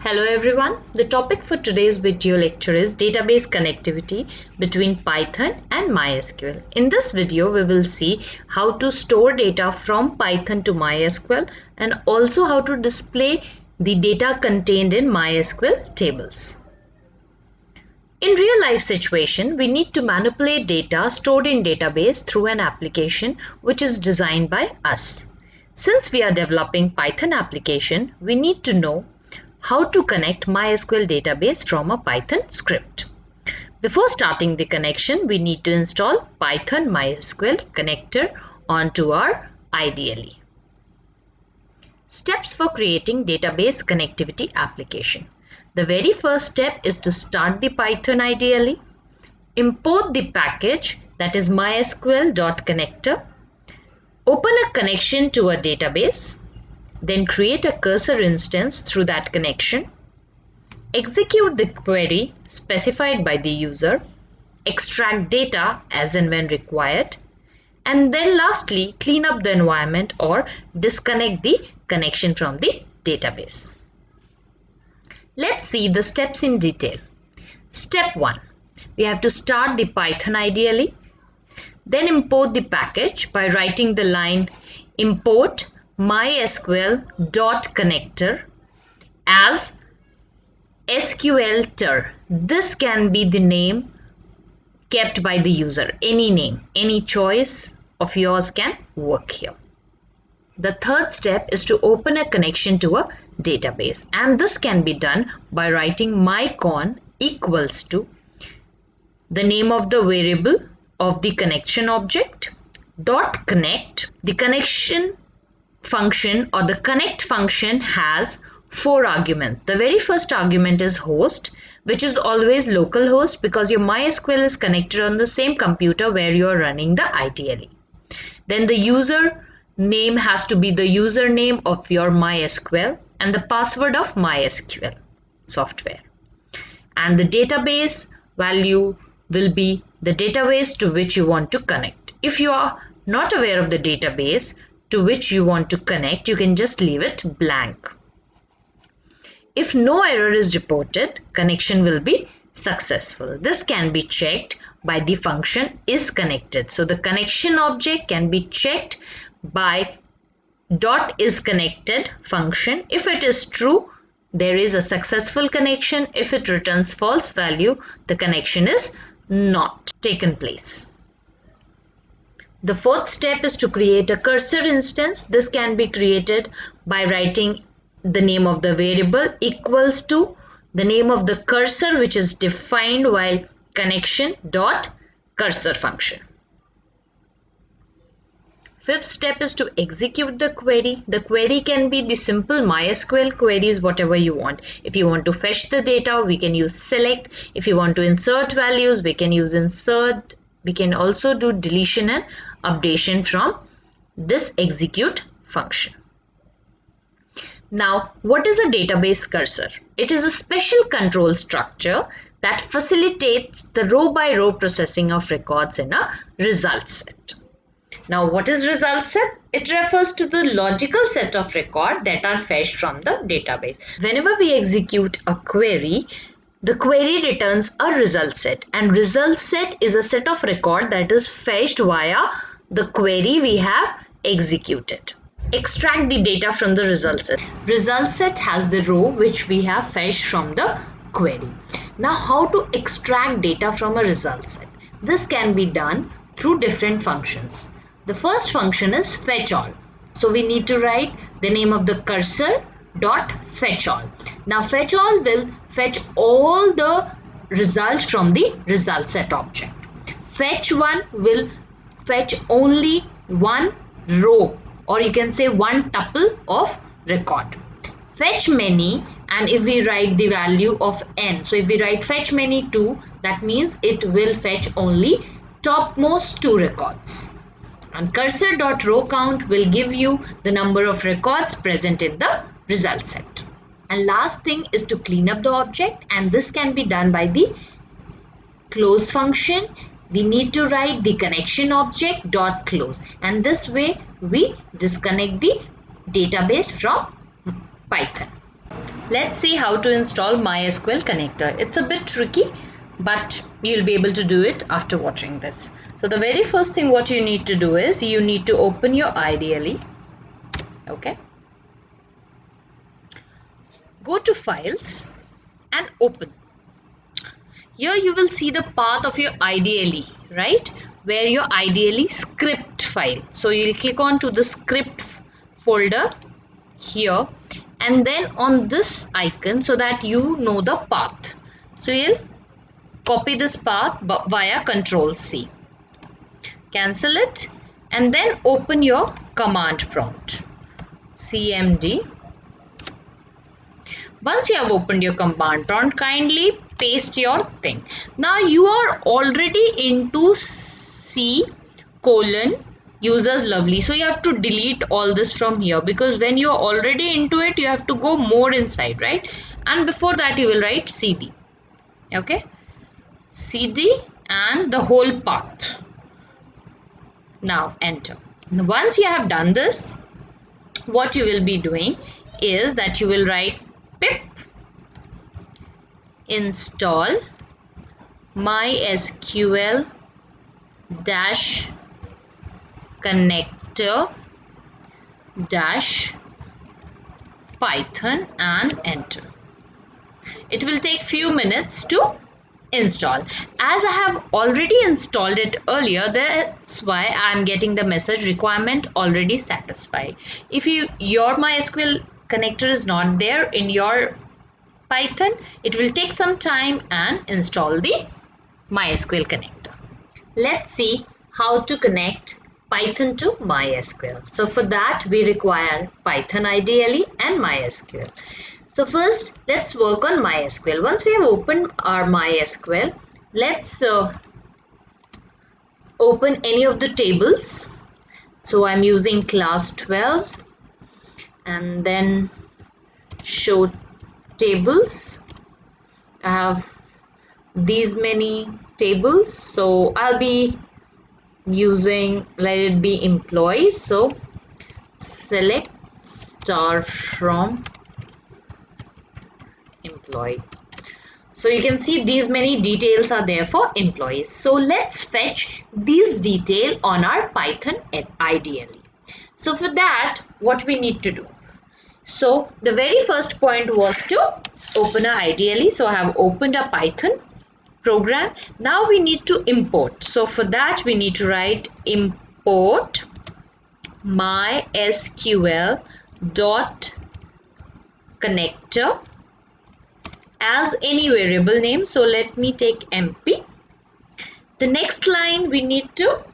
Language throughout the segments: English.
Hello everyone, the topic for today's video lecture is database connectivity between Python and MySQL. In this video, we will see how to store data from Python to MySQL and also how to display the data contained in MySQL tables. In real life situation, we need to manipulate data stored in database through an application which is designed by us. Since we are developing Python application, we need to know how to connect MySQL database from a Python script. Before starting the connection, we need to install Python MySQL connector onto our IDLE. Steps for creating database connectivity application. The very first step is to start the Python IDLE, import the package that is mysql.connector, open a connection to a database, then create a cursor instance through that connection, execute the query specified by the user, extract data as and when required, and then lastly clean up the environment or disconnect the connection from the database. Let's see the steps in detail. Step 1. We have to start the Python IDLE, then import the package by writing the line import mysql.connector as sqlter. This can be the name kept by the user. Any name, any choice of yours can work here. The third step is to open a connection to a database, and this can be done by writing mycon equals to the name of the variable of the connection object dot connect. The connection function or the connect function has 4 arguments. The very first argument is host, which is always localhost because your MySQL is connected on the same computer where you are running the IDLE. Then the user name has to be the username of your MySQL and the password of MySQL software. And the database value will be the database to which you want to connect. If you are not aware of the database to which you want to connect, you can just leave it blank. If no error is reported, connection will be successful. This can be checked by the function isConnected. So the connection object can be checked by .isConnected function. If it is true, there is a successful connection. If it returns false value, the connection is not taken place. The fourth step is to create a cursor instance. This can be created by writing the name of the variable equals to the name of the cursor which is defined while connection dot cursor function. Fifth step is to execute the query. The query can be the simple MySQL queries, whatever you want. If you want to fetch the data, we can use select. If you want to insert values, we can use insert. We can also do deletion and updation from this execute function. Now, what is a database cursor? It is a special control structure that facilitates the row-by-row processing of records in a result set. Now, what is result set? It refers to the logical set of records that are fetched from the database. Whenever we execute a query, the query returns a result set, and result set is a set of record that is fetched via the query we have executed. Extract the data from the result set. Result set has the row which we have fetched from the query. Now, how to extract data from a result set? This can be done through different functions. The first function is fetch all. So we need to write the name of the cursor dot fetch all. Now fetch all will fetch all the results from the result set object. Fetch one will fetch only one row, or you can say one tuple of record. Fetch many, and if we write the value of n, so if we write fetch many 2, that means it will fetch only topmost 2 records. And cursor.row count will give you the number of records present in the result set. And last thing is to clean up the object, and this can be done by the close function. We need to write the connection object dot close, and this way we disconnect the database from Python. Let's see how to install MySQL connector. It's a bit tricky, but you'll be able to do it after watching this. So the very first thing what you need to do is you need to open your IDLE. Okay. Go to Files and open. Here you will see the path of your IDLE, right? Where your IDLE script file. So you'll click on to the script folder here and then on this icon so that you know the path. So you'll copy this path via Ctrl C. Cancel it and then open your command prompt. CMD. Once you have opened your command prompt, kindly paste your thing. Now you are already into C colon users lovely, so you have to delete all this from here because when you are already into it you have to go more inside, right? And before that you will write CD. Okay, CD and the whole path. Now enter. Once you have done this, what you will be doing is that you will write pip install mysql dash connector dash python and enter. It will take few minutes to install. As I have already installed it earlier, that's why I am getting the message requirement already satisfied. If your MySQL connector is not there in your Python, it will take some time and install the MySQL connector. Let's see how to connect Python to MySQL. So for that we require Python IDLE and MySQL. So first let's work on MySQL. Once we have opened our MySQL, let's open any of the tables. So I'm using class 12 and then show tables. I have these many tables, so I'll be using, let it be employees. So select star from employee. So you can see these many details are there for employees. So let's fetch these detail on our Python IDLE. So for that, what we need to do? So the very first point was to open a IDLE. So I have opened a Python program. Now we need to import. So for that we need to write import mysql dot connector as any variable name. So let me take MP. The next line we need to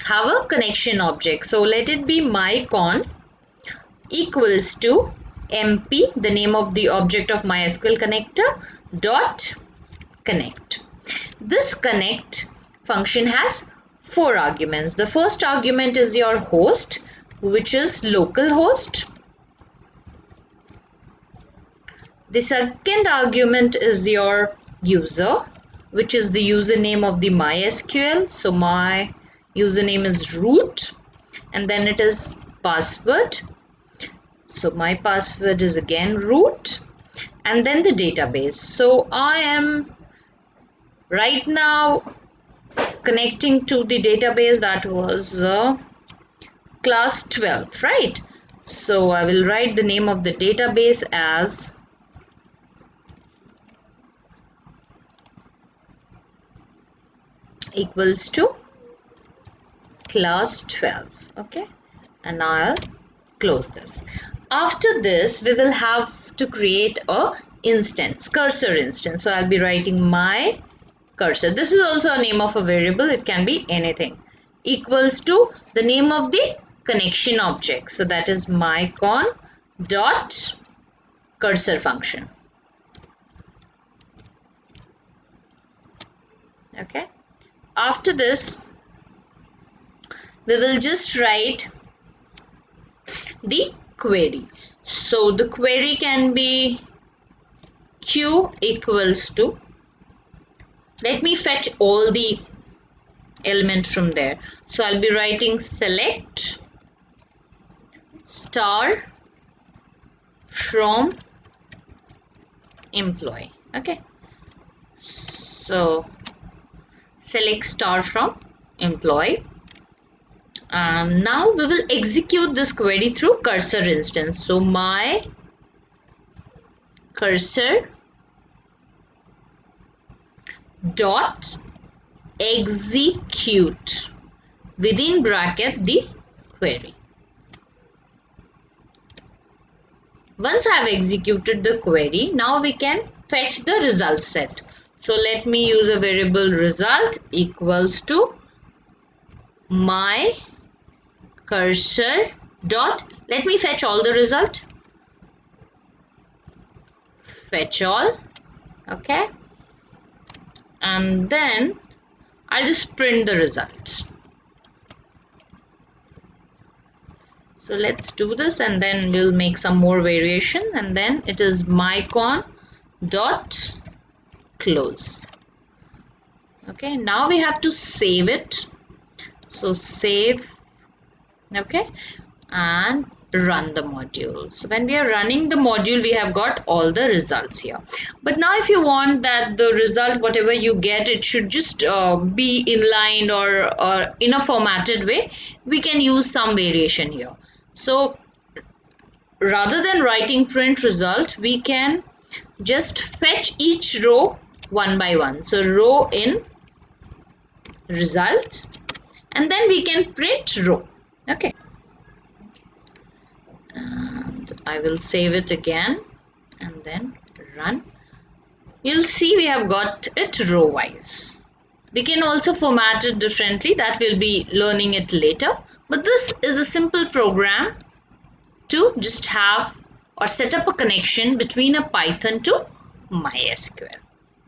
have a connection object. So let it be mycon equals to MP, the name of the object of MySQL connector, dot connect. This connect function has 4 arguments. The first argument is your host, which is localhost. The second argument is your user, which is the username of the MySQL. So my username is root and then it is password. So my password is again root and then the database. So I am right now connecting to the database that was class 12, right? So I will write the name of the database as equals to class 12. Okay, and I'll close this. After this we will have to create a instance, cursor instance. So I'll be writing my cursor. This is also a name of a variable. It can be anything. Equals to the name of the connection object. So that is mycon dot cursor function. Okay. After this, we will just write the query. So the query can be q equals to, let me fetch all the elements from there. So I'll be writing select star from employee. Okay, so select star from employee. Now we will execute this query through cursor instance. So my cursor dot execute within bracket the query. Once I have executed the query, now we can fetch the result set. So let me use a variable result equals to my cursor dot, let me fetch all the result, fetch all, okay, and then I'll just print the result. So let's do this, and then we'll make some more variation, and then it is mycon dot close. Okay, now we have to save it. So save, okay, and run the module. So when we are running the module, we have got all the results here. But now if you want that the result, whatever you get, it should just be inlined or in a formatted way, we can use some variation here. So rather than writing print result, we can just fetch each row one by one. So row in result, and then we can print row. Okay, and I will save it again and then run. You'll see we have got it row wise. We can also format it differently, that we'll be learning it later, but this is a simple program to just have or set up a connection between a Python to MySQL.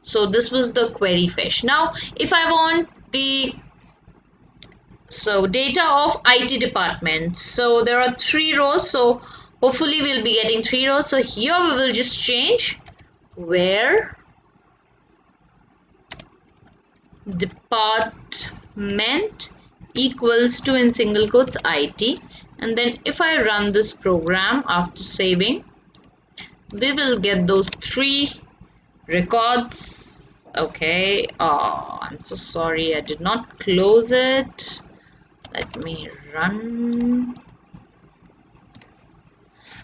So this was the query fetch. Now if I want the data of IT department, so there are 3 rows, so hopefully we'll be getting 3 rows. So here we will just change where department equals to, in single quotes, IT, and then if I run this program after saving, we will get those 3 records. Okay, I'm so sorry, I did not close it. Let me run.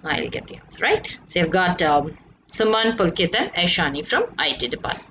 I'll get the answer, right? So you've got Suman, Pulkit and Aishani from IT department.